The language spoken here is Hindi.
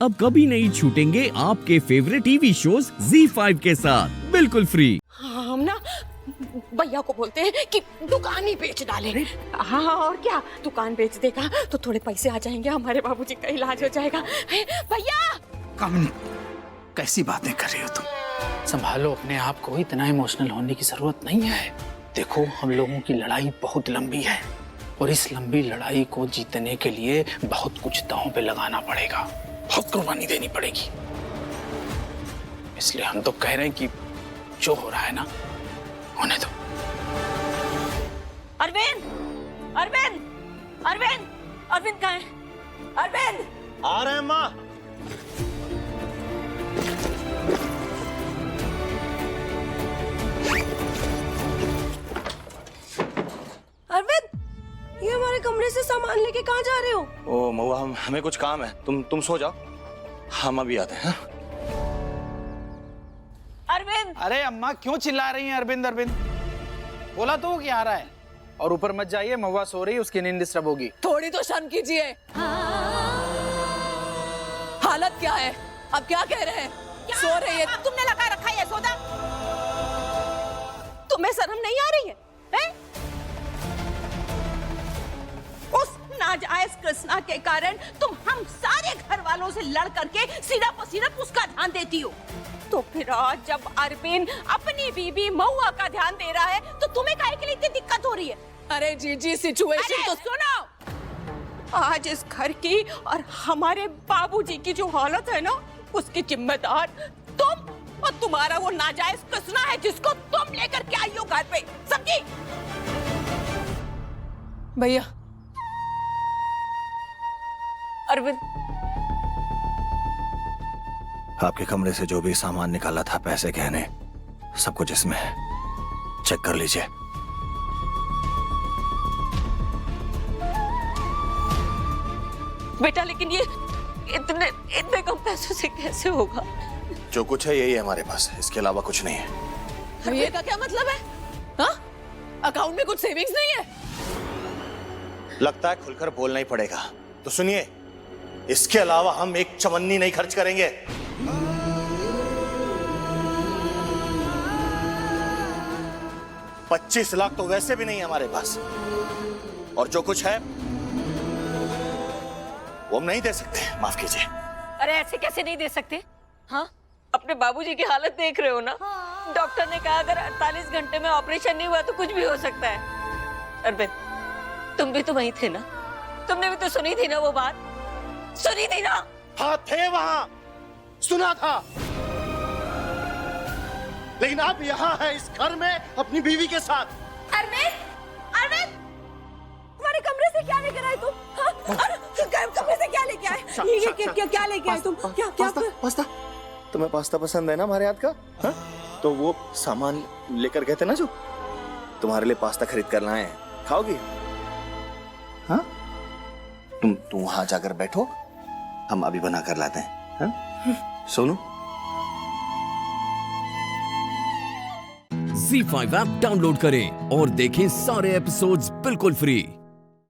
अब कभी नहीं छूटेंगे आपके फेवरेट टीवी शोज ZEE5 के साथ बिल्कुल फ्री। हम ना भैया को बोलते हैं कि दुकान ही बेच डाले। हाँ और क्या, दुकान बेच देगा तो थोड़े पैसे आ जाएंगे, हमारे बाबूजी का इलाज हो जाएगा। भैया कामिनी, कैसी बातें कर रही हो तुम? संभालो अपने आप को, इतना इमोशनल होने की जरूरत नहीं है। देखो, हम लोगों की लड़ाई बहुत लंबी है और इस लंबी लड़ाई को जीतने के लिए बहुत कुछ दांव पे लगाना पड़ेगा, बहुत कुर्बानी देनी पड़ेगी। इसलिए हम तो कह रहे हैं कि जो हो रहा है ना, होने दो। अरविंद, अरविंद, अरविंद, अरविंद कहाँ है? अरविंद! आ रहे हैं माँ। अरविंद, ये हमारे कमरे से सामान लेके कहाँ जा रहे हो? ओ महुआ, हमें कुछ काम है, तुम सो जाओ, हम अभी आते हैं। अरविंद! अरे अम्मा, क्यों चिल्ला रही हैं? अरविंद अरविंद बोला तो क्या आ रहा है। और ऊपर मत जाइए, महुआ सो रही है, उसकी नींद डिस्टर्ब होगी। थोड़ी तो शर्म कीजिए। हालत क्या है? अब क्या कह रहे हैं? सो रही है, तुमने लगा रखा है सोदा। तुम्हें शर्म नहीं आ रही है? उस नाजायज कृष्णा के कारण तुम हम सारे घर वालों से लड़ करके सिर्फ और सिर्फ उसका ध्यान देती हो। तो फिर आज जब अरविंद अपनी बीबी महुआ का ध्यान दे रहा है तो तुम्हें काहे के लिए इतनी दिक्कत हो रही है? अरे जीजी, सिचुएशन तो सुनो। आज इस घर की और हमारे बाबूजी की जो हालत है ना, उसकी जिम्मेदार तुम और तुम्हारा वो नाजायज कृष्णा है जिसको तुम लेकर के आई हो घर पे, समझी? भैया, अरविंद, आपके कमरे से जो भी सामान निकाला था, पैसे गहने, सब कुछ इसमें है, चेक कर लीजिए। बेटा लेकिन ये इतने कम पैसों से कैसे होगा? जो कुछ है यही है हमारे पास, इसके अलावा कुछ नहीं है। ये का क्या मतलब है? हाँ? अकाउंट में कुछ सेविंग्स नहीं है? लगता है खुलकर बोलना ही पड़ेगा। तो सुनिए, इसके अलावा हम एक चवन्नी नहीं खर्च करेंगे। $25 लाख तो वैसे भी नहीं है हमारे पास, और जो कुछ है वो हम नहीं दे सकते, माफ कीजिए। अरे ऐसे कैसे नहीं दे सकते? हाँ, अपने बाबूजी की हालत देख रहे हो ना? डॉक्टर ने कहा अगर 48 घंटे में ऑपरेशन नहीं हुआ तो कुछ भी हो सकता है। अरविंद, तुम भी तो वहीं थे ना? तुमने भी तो सुनी थी ना वो बात? सुनी थी ना? हाँ, थे वहां, सुना था, लेकिन आप यहाँ हैं इस घर में अपनी बीवी के साथ। अरविंद, अरविंद, तुम्हारे कमरे से क्या लेकर आए तुम? हाँ? कमरे से क्या लेके आए? ये क्या लेके आए तुम? क्या? पास्ता, तुम्हें पास्ता पसंद है ना हमारे हाथ का? हाँ? तो वो सामान लेकर गए थे ना, जो तुम्हारे लिए पास्ता खरीद कर लाए हैं, खाओगी? हाँ? तुम वहां जाकर बैठो, हम अभी बना कर लाते हैं। हाँ? सोनू, ZEE5 ऐप डाउनलोड करें और देखें सारे एपिसोड्स बिल्कुल फ्री।